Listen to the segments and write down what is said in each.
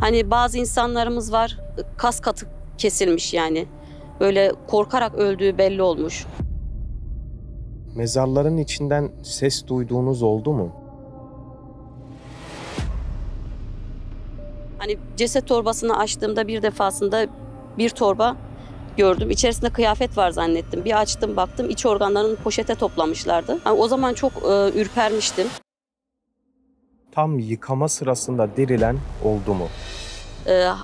Hani bazı insanlarımız var, kas katı kesilmiş yani. Böyle korkarak öldüğü belli olmuş. Mezarların içinden ses duyduğunuz oldu mu? Hani ceset torbasını açtığımda bir defasında bir torba gördüm. İçerisinde kıyafet var zannettim. Bir açtım baktım iç organlarını poşete toplamışlardı. Yani o zaman çok ürpermiştim. Tam yıkama sırasında dirilen oldu mu?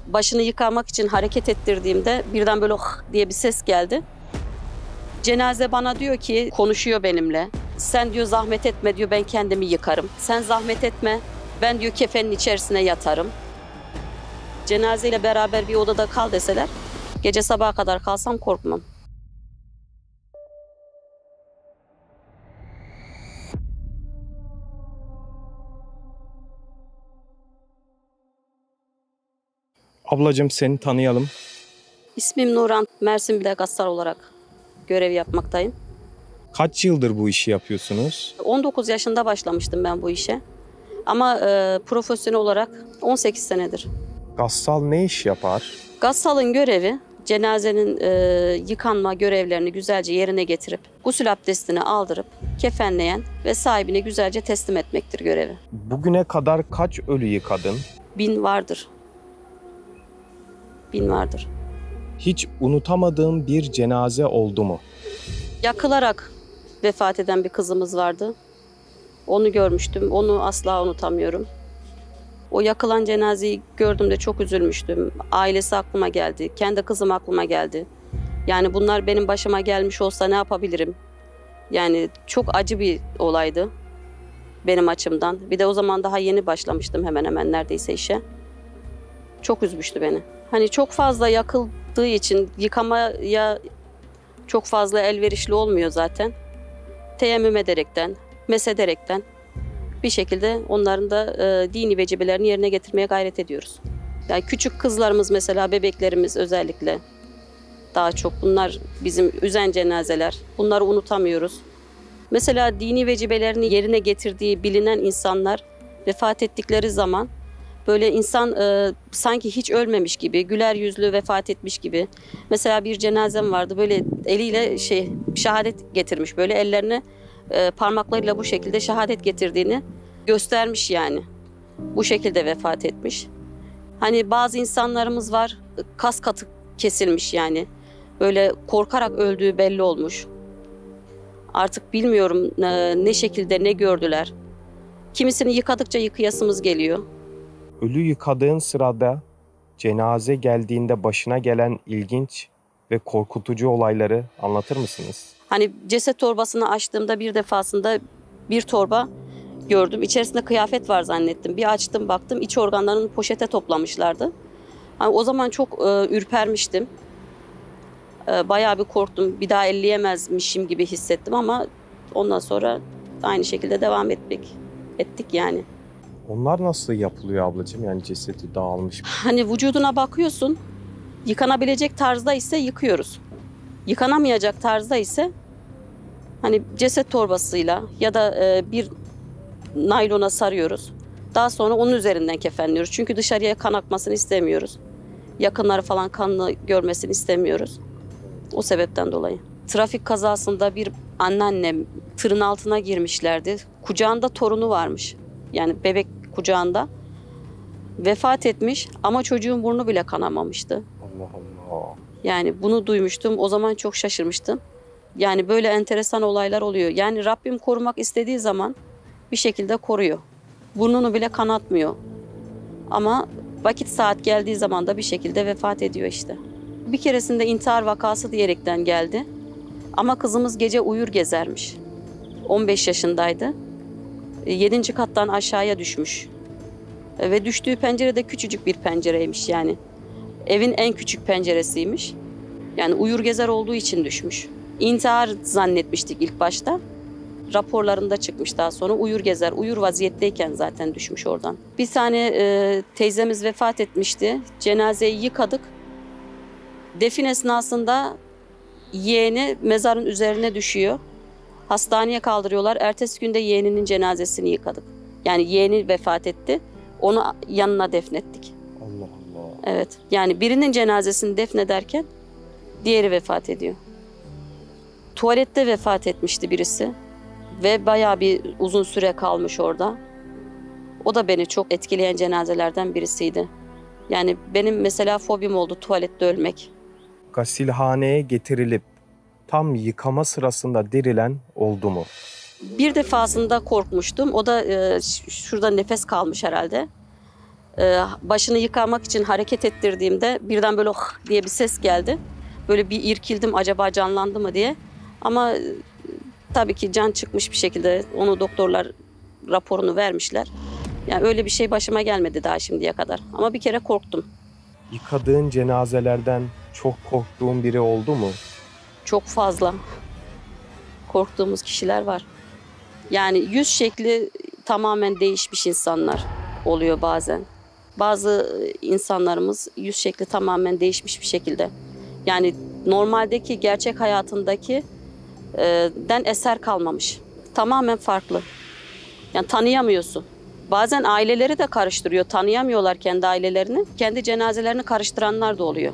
Başını yıkamak için hareket ettirdiğimde birden böyle diye bir ses geldi. Cenaze bana diyor ki, konuşuyor benimle. Sen diyor zahmet etme diyor, ben kendimi yıkarım. Sen zahmet etme, ben diyor kefenin içerisine yatarım. Cenazeyle beraber bir odada kal deseler, gece sabaha kadar kalsam korkmam. Ablacığım seni tanıyalım. İsmim Nurhan, Mersin'de gassal olarak görev yapmaktayım. Kaç yıldır bu işi yapıyorsunuz? 19 yaşında başlamıştım ben bu işe. Ama profesyonel olarak 18 senedir. Gassal ne iş yapar? Gassalın görevi cenazenin yıkanma görevlerini güzelce yerine getirip gusül abdestini aldırıp kefenleyen ve sahibine güzelce teslim etmektir görevi. Bugüne kadar kaç ölü yıkadın? 1000 vardır. 1000 vardır. Hiç unutamadığın bir cenaze oldu mu? Yakılarak vefat eden bir kızımız vardı. Onu görmüştüm. Onu asla unutamıyorum. O yakılan cenazeyi gördüğümde çok üzülmüştüm. Ailesi aklıma geldi. Kendi kızım aklıma geldi. Yani bunlar benim başıma gelmiş olsa ne yapabilirim? Yani çok acı bir olaydı benim açımdan. Bir de o zaman daha yeni başlamıştım hemen hemen neredeyse işe. Çok üzmüştü beni. Hani çok fazla yakıldığı için yıkamaya çok fazla elverişli olmuyor zaten. Teyemmüm ederekten, mesederekten bir şekilde onların da dini vecibelerini yerine getirmeye gayret ediyoruz. Yani küçük kızlarımız mesela, bebeklerimiz özellikle daha çok bunlar bizim üzen cenazeler. Bunları unutamıyoruz. Mesela dini vecibelerini yerine getirdiği bilinen insanlar vefat ettikleri zaman böyle insan sanki hiç ölmemiş gibi, güler yüzlü vefat etmiş gibi. Mesela bir cenazem vardı, böyle eliyle şehadet getirmiş, böyle ellerine parmaklarıyla bu şekilde şehadet getirdiğini göstermiş yani. Bu şekilde vefat etmiş. Hani bazı insanlarımız var, kas katı kesilmiş yani. Böyle korkarak öldüğü belli olmuş. Artık bilmiyorum ne şekilde ne gördüler. Kimisini yıkadıkça yıkayasımız geliyor. Ölü yıkadığın sırada cenaze geldiğinde başına gelen ilginç ve korkutucu olayları anlatır mısınız? Hani ceset torbasını açtığımda bir defasında bir torba gördüm. İçerisinde kıyafet var zannettim. Bir açtım baktım iç organlarını poşete toplamışlardı. Hani o zaman çok ürpermiştim. Bayağı bir korktum. Bir daha elleyemezmişim gibi hissettim ama ondan sonra aynı şekilde devam ettik yani. Onlar nasıl yapılıyor ablacığım? Yani cesedi dağılmış. Hani vücuduna bakıyorsun. Yıkanabilecek tarzda ise yıkıyoruz. Yıkanamayacak tarzda ise hani ceset torbasıyla ya da bir naylona sarıyoruz. Daha sonra onun üzerinden kefenliyoruz. Çünkü dışarıya kan akmasını istemiyoruz. Yakınları falan kanlı görmesini istemiyoruz. O sebepten dolayı. Trafik kazasında bir anneannem tırın altına girmişlerdi. Kucağında torunu varmış. Yani bebek kucağında. Vefat etmiş ama çocuğun burnu bile kanamamıştı. Allah Allah. Yani bunu duymuştum. O zaman çok şaşırmıştım. Yani böyle enteresan olaylar oluyor. Yani Rabbim korumak istediği zaman bir şekilde koruyor. Burnunu bile kanatmıyor. Ama vakit saat geldiği zaman da bir şekilde vefat ediyor işte. Bir keresinde intihar vakası diyerekten geldi. Ama kızımız gece uyur gezermiş. 15 yaşındaydı. 7. kattan aşağıya düşmüş. Ve düştüğü pencere de küçücük bir pencereymiş yani. Evin en küçük penceresiymiş. Yani uyur gezer olduğu için düşmüş. İntihar zannetmiştik ilk başta. Raporlarında çıkmış daha sonra uyur gezer, uyur vaziyetteyken zaten düşmüş oradan. Bir tane teyzemiz vefat etmişti. Cenazeyi yıkadık. Defin esnasında yeğeni mezarın üzerine düşüyor. Hastaneye kaldırıyorlar. Ertesi günde yeğeninin cenazesini yıkadık. Yani yeğeni vefat etti. Onu yanına defnettik. Allah Allah. Evet. Yani birinin cenazesini defnederken diğeri vefat ediyor. Tuvalette vefat etmişti birisi ve bayağı bir uzun süre kalmış orada. O da beni çok etkileyen cenazelerden birisiydi. Yani benim mesela fobim oldu tuvalette ölmek. Gasilhaneye getirilip tam yıkama sırasında dirilen oldu mu? Bir defasında korkmuştum. O da şurada nefes kalmış herhalde. Başını yıkamak için hareket ettirdiğimde birden böyle oh diye bir ses geldi. Böyle bir irkildim, acaba canlandı mı diye. Ama tabii ki can çıkmış bir şekilde, onu doktorlar raporunu vermişler. Yani öyle bir şey başıma gelmedi daha şimdiye kadar. Ama bir kere korktum. Yıkadığın cenazelerden çok korktuğun biri oldu mu? Çok fazla korktuğumuz kişiler var. Yani yüz şekli tamamen değişmiş insanlar oluyor bazen. Bazı insanlarımız yüz şekli tamamen değişmiş bir şekilde. Yani normaldeki, gerçek hayatındaki den eser kalmamış. Tamamen farklı. Yani tanıyamıyorsun. Bazen aileleri de karıştırıyor. Tanıyamıyorlar kendi ailelerini. Kendi cenazelerini karıştıranlar da oluyor.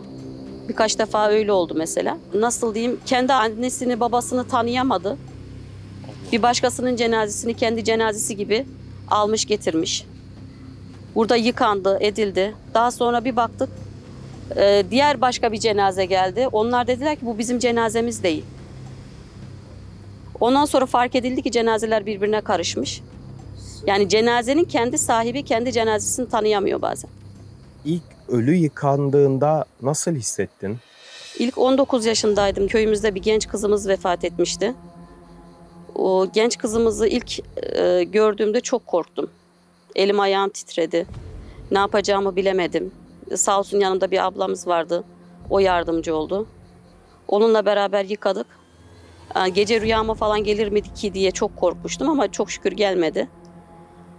Birkaç defa öyle oldu mesela. Nasıl diyeyim? Kendi annesini, babasını tanıyamadı. Bir başkasının cenazesini kendi cenazesi gibi almış getirmiş. Burada yıkandı, edildi. Daha sonra bir baktık diğer başka bir cenaze geldi. Onlar dediler ki bu bizim cenazemiz değil. Ondan sonra fark edildi ki cenazeler birbirine karışmış. Yani cenazenin kendi sahibi kendi cenazesini tanıyamıyor bazen. İlk ölü yıkandığında nasıl hissettin? İlk 19 yaşındaydım. Köyümüzde bir genç kızımız vefat etmişti. O genç kızımızı ilk gördüğümde çok korktum. Elim ayağım titredi. Ne yapacağımı bilemedim. Sağ olsun yanımda bir ablamız vardı. O yardımcı oldu. Onunla beraber yıkadık. Gece rüyama falan gelir mi ki diye çok korkmuştum ama çok şükür gelmedi.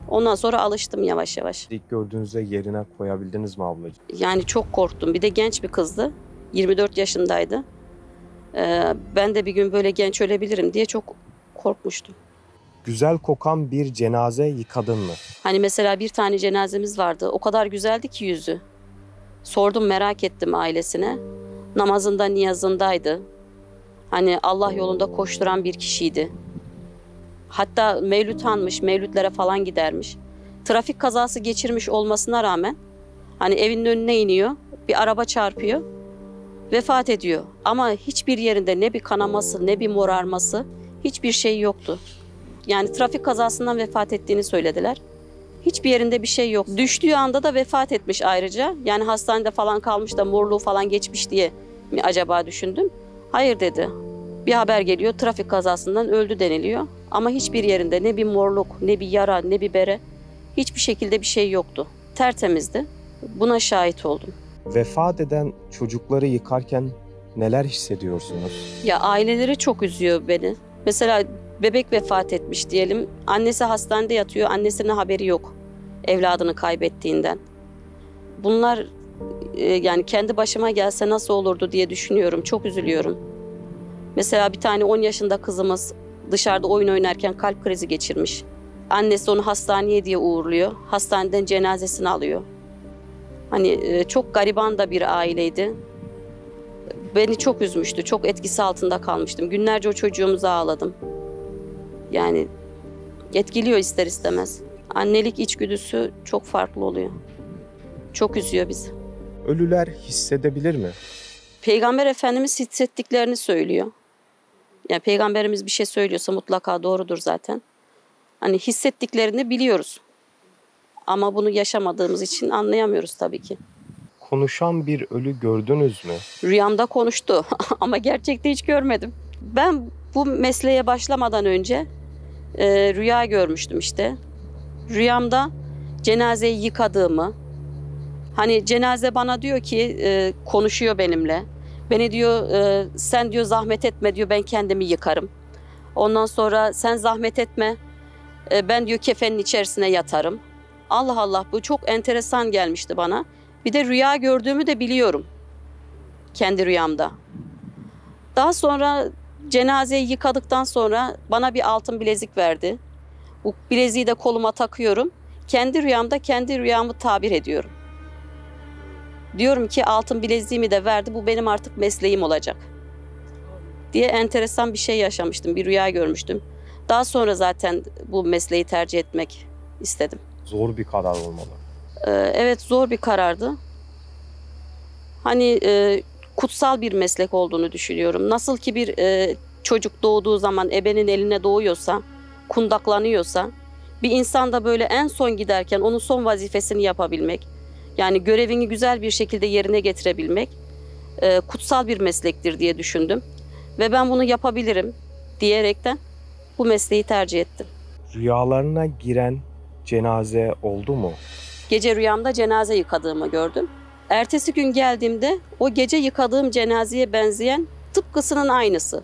Ondan sonra alıştım yavaş yavaş. İlk gördüğünüzde yerine koyabildiniz mi ablacığım? Yani çok korktum. Bir de genç bir kızdı. 24 yaşındaydı. Ben de bir gün böyle genç ölebilirim diye çok korkmuştum. Güzel kokan bir cenaze yıkadın mı? Hani mesela bir tane cenazemiz vardı. O kadar güzeldi ki yüzü. Sordum, merak ettim ailesine. Namazında, niyazındaydı. Hani Allah yolunda koşturan bir kişiydi. Hatta mevlüt hanmış, mevlütlere falan gidermiş. Trafik kazası geçirmiş olmasına rağmen hani evinin önüne iniyor, bir araba çarpıyor, vefat ediyor. Ama hiçbir yerinde ne bir kanaması, ne bir morarması, hiçbir şey yoktu. Yani trafik kazasından vefat ettiğini söylediler. Hiçbir yerinde bir şey yok. Düştüğü anda da vefat etmiş ayrıca. Yani hastanede falan kalmış da morluğu falan geçmiş diye mi acaba düşündüm. Hayır dedi. Bir haber geliyor, trafik kazasından öldü deniliyor. Ama hiçbir yerinde ne bir morluk, ne bir yara, ne bir bere, hiçbir şekilde bir şey yoktu. Tertemizdi. Buna şahit oldum. Vefat eden çocukları yıkarken neler hissediyorsunuz? Ya aileleri çok üzüyor beni. Mesela bebek vefat etmiş diyelim. Annesi hastanede yatıyor, annesinin haberi yok evladını kaybettiğinden. Bunlar yani kendi başıma gelse nasıl olurdu diye düşünüyorum. Çok üzülüyorum. Mesela bir tane 10 yaşında kızımız dışarıda oyun oynarken kalp krizi geçirmiş. Annesi onu hastaneye diye uğurluyor. Hastaneden cenazesini alıyor. Hani çok gariban da bir aileydi. Beni çok üzmüştü. Çok etkisi altında kalmıştım. Günlerce o çocuğumuza ağladım. Yani etkiliyor ister istemez. Annelik içgüdüsü çok farklı oluyor. Çok üzüyor bizi. Ölüler hissedebilir mi? Peygamber Efendimiz hissettiklerini söylüyor. Yani Peygamberimiz bir şey söylüyorsa mutlaka doğrudur zaten. Hani hissettiklerini biliyoruz. Ama bunu yaşamadığımız için anlayamıyoruz tabii ki. Konuşan bir ölü gördünüz mü? Rüyamda konuştu ama gerçekte hiç görmedim. Ben bu mesleğe başlamadan önce rüya görmüştüm işte. Rüyamda cenazeyi yıkadığımı, hani cenaze bana diyor ki konuşuyor benimle. Beni diyor sen diyor zahmet etme diyor, ben kendimi yıkarım. Ondan sonra sen zahmet etme, ben diyor kefenin içerisine yatarım. Allah Allah, bu çok enteresan gelmişti bana. Bir de rüya gördüğümü de biliyorum kendi rüyamda. Daha sonra cenazeyi yıkadıktan sonra bana bir altın bilezik verdi. Bu bileziği de koluma takıyorum. Kendi rüyamda kendi rüyamı tabir ediyorum. Diyorum ki altın bileziğimi de verdi, bu benim artık mesleğim olacak diye enteresan bir şey yaşamıştım, bir rüya görmüştüm. Daha sonra zaten bu mesleği tercih etmek istedim. Zor bir karar olmalı. Evet, zor bir karardı. Hani kutsal bir meslek olduğunu düşünüyorum. Nasıl ki bir çocuk doğduğu zaman ebenin eline doğuyorsa, kundaklanıyorsa, bir insan da böyle en son giderken onun son vazifesini yapabilmek, yani görevini güzel bir şekilde yerine getirebilmek kutsal bir meslektir diye düşündüm. Ve ben bunu yapabilirim diyerekten bu mesleği tercih ettim. Rüyalarına giren cenaze oldu mu? Gece rüyamda cenaze yıkadığımı gördüm. Ertesi gün geldiğimde o gece yıkadığım cenazeye benzeyen tıpkısının aynısı.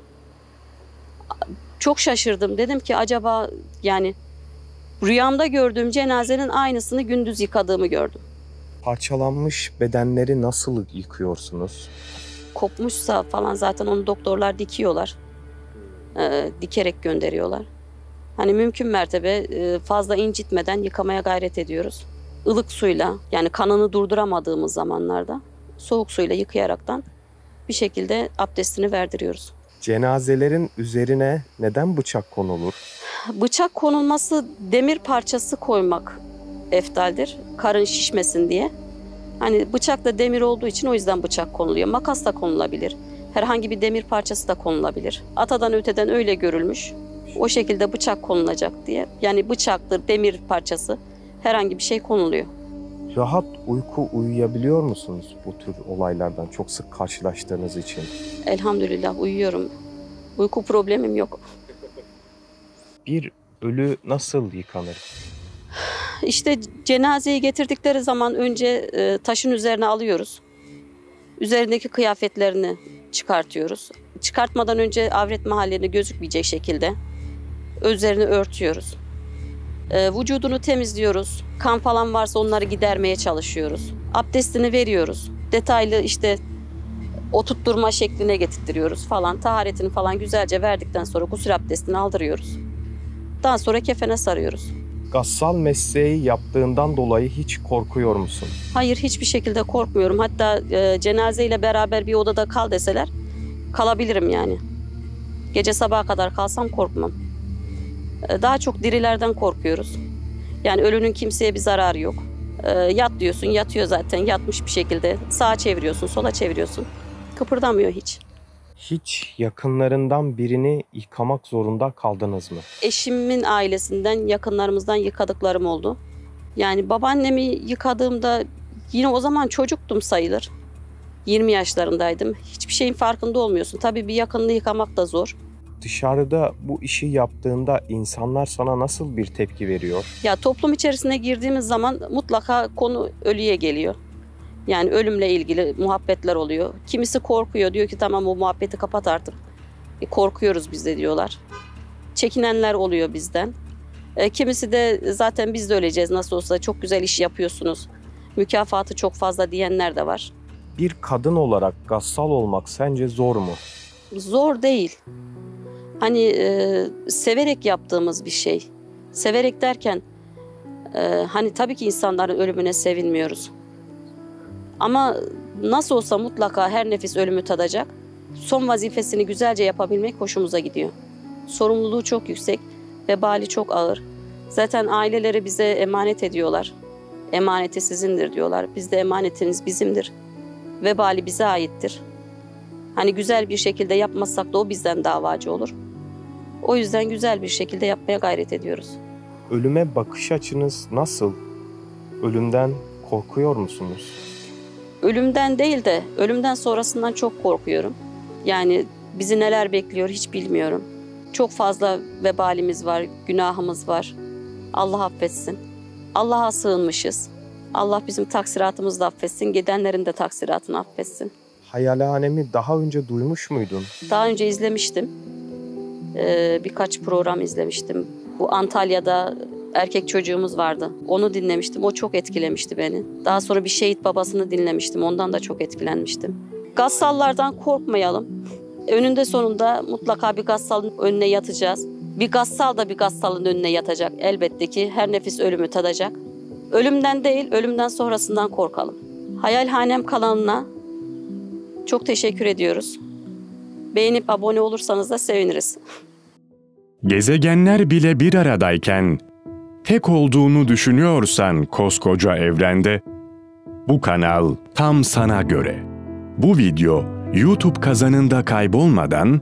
Çok şaşırdım. Dedim ki acaba yani rüyamda gördüğüm cenazenin aynısını gündüz yıkadığımı gördüm. Parçalanmış bedenleri nasıl yıkıyorsunuz? Kopmuşsa falan zaten onu doktorlar dikiyorlar. Dikerek gönderiyorlar. Hani mümkün mertebe fazla incitmeden yıkamaya gayret ediyoruz. Ilık suyla, yani kanını durduramadığımız zamanlarda soğuk suyla yıkayaraktan bir şekilde abdestini verdiriyoruz. Cenazelerin üzerine neden bıçak konulur? Bıçak konulması, demir parçası koymak eftaldir. Karın şişmesin diye. Hani bıçak da demir olduğu için o yüzden bıçak konuluyor. Makas da konulabilir. Herhangi bir demir parçası da konulabilir. Atadan öteden öyle görülmüş. O şekilde bıçak konulacak diye. Yani bıçaktır, demir parçası, herhangi bir şey konuluyor. Rahat uyku uyuyabiliyor musunuz bu tür olaylardan çok sık karşılaştığınız için? Elhamdülillah uyuyorum. Uyku problemim yok. Bir ölü nasıl yıkanır? İşte cenazeyi getirdikleri zaman önce taşın üzerine alıyoruz. Üzerindeki kıyafetlerini çıkartıyoruz. Çıkartmadan önce avret mahallerini gözükmeyecek şekilde üzerini örtüyoruz. Vücudunu temizliyoruz. Kan falan varsa onları gidermeye çalışıyoruz. Abdestini veriyoruz. Detaylı işte oturtturma şekline getirtiyoruz falan. Taharetini falan güzelce verdikten sonra gusül abdestini aldırıyoruz. Daha sonra kefene sarıyoruz. Gassal mesleği yaptığından dolayı hiç korkuyor musun? Hayır, hiçbir şekilde korkmuyorum. Hatta cenazeyle beraber bir odada kal deseler kalabilirim yani. Gece sabaha kadar kalsam korkmam. Daha çok dirilerden korkuyoruz. Yani ölünün kimseye bir zararı yok. Yat diyorsun, yatıyor zaten. Yatmış bir şekilde. Sağa çeviriyorsun, sola çeviriyorsun. Kıpırdamıyor hiç. Hiç yakınlarından birini yıkamak zorunda kaldınız mı? Eşimin ailesinden, yakınlarımızdan yıkadıklarım oldu. Yani babaannemi yıkadığımda yine o zaman çocuktum sayılır. 20 yaşlarındaydım. Hiçbir şeyin farkında olmuyorsun. Tabii bir yakınını yıkamak da zor. Dışarıda bu işi yaptığında insanlar sana nasıl bir tepki veriyor? Ya toplum içerisine girdiğimiz zaman mutlaka konu ölüye geliyor. Yani ölümle ilgili muhabbetler oluyor. Kimisi korkuyor, diyor ki tamam o muhabbeti kapat artık. Korkuyoruz biz de diyorlar. Çekinenler oluyor bizden. Kimisi de zaten biz de öleceğiz nasıl olsa, çok güzel iş yapıyorsunuz, mükafatı çok fazla diyenler de var. Bir kadın olarak gassal olmak sence zor mu? Zor değil. Hani severek yaptığımız bir şey. Severek derken hani tabii ki insanların ölümüne sevinmiyoruz. Ama nasıl olsa mutlaka her nefis ölümü tadacak. Son vazifesini güzelce yapabilmek hoşumuza gidiyor. Sorumluluğu çok yüksek, vebali çok ağır. Zaten aileleri bize emanet ediyorlar. Emaneti sizindir diyorlar. Biz de emanetiniz bizimdir. Vebali bize aittir. Hani güzel bir şekilde yapmazsak da o bizden davacı olur. O yüzden güzel bir şekilde yapmaya gayret ediyoruz. Ölüme bakış açınız nasıl? Ölümden korkuyor musunuz? Ölümden değil de ölümden sonrasından çok korkuyorum. Yani bizi neler bekliyor hiç bilmiyorum. Çok fazla vebalimiz var, günahımız var. Allah affetsin. Allah'a sığınmışız. Allah bizim taksiratımızı da affetsin, gidenlerin de taksiratını affetsin. Hayalhanemi daha önce duymuş muydun? Daha önce izlemiştim. Birkaç program izlemiştim. Bu Antalya'da erkek çocuğumuz vardı. Onu dinlemiştim. O çok etkilemişti beni. Daha sonra bir şehit babasını dinlemiştim. Ondan da çok etkilenmiştim. Gassallardan korkmayalım. Önünde sonunda mutlaka bir gassalın önüne yatacağız. Bir gassal da bir gassalın önüne yatacak. Elbette ki her nefis ölümü tadacak. Ölümden değil, ölümden sonrasından korkalım. Hayalhanem kanalına çok teşekkür ediyoruz. Beğenip abone olursanız da seviniriz. Gezegenler bile bir aradayken, tek olduğunu düşünüyorsan koskoca evrende, bu kanal tam sana göre. Bu video YouTube kazanında kaybolmadan,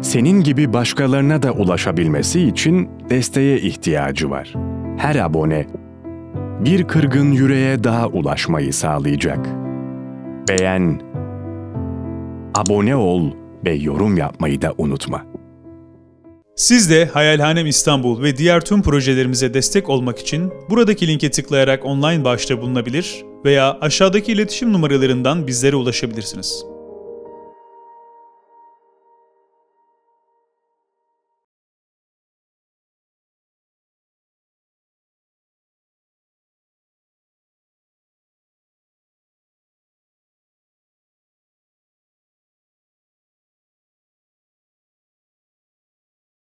senin gibi başkalarına da ulaşabilmesi için desteğe ihtiyacı var. Her abone, bir kırgın yüreğe daha ulaşmayı sağlayacak. Beğen, abone ol ve yorum yapmayı da unutma. Siz de Hayalhanem İstanbul ve diğer tüm projelerimize destek olmak için buradaki linke tıklayarak online bağışta bulunabilir veya aşağıdaki iletişim numaralarından bizlere ulaşabilirsiniz.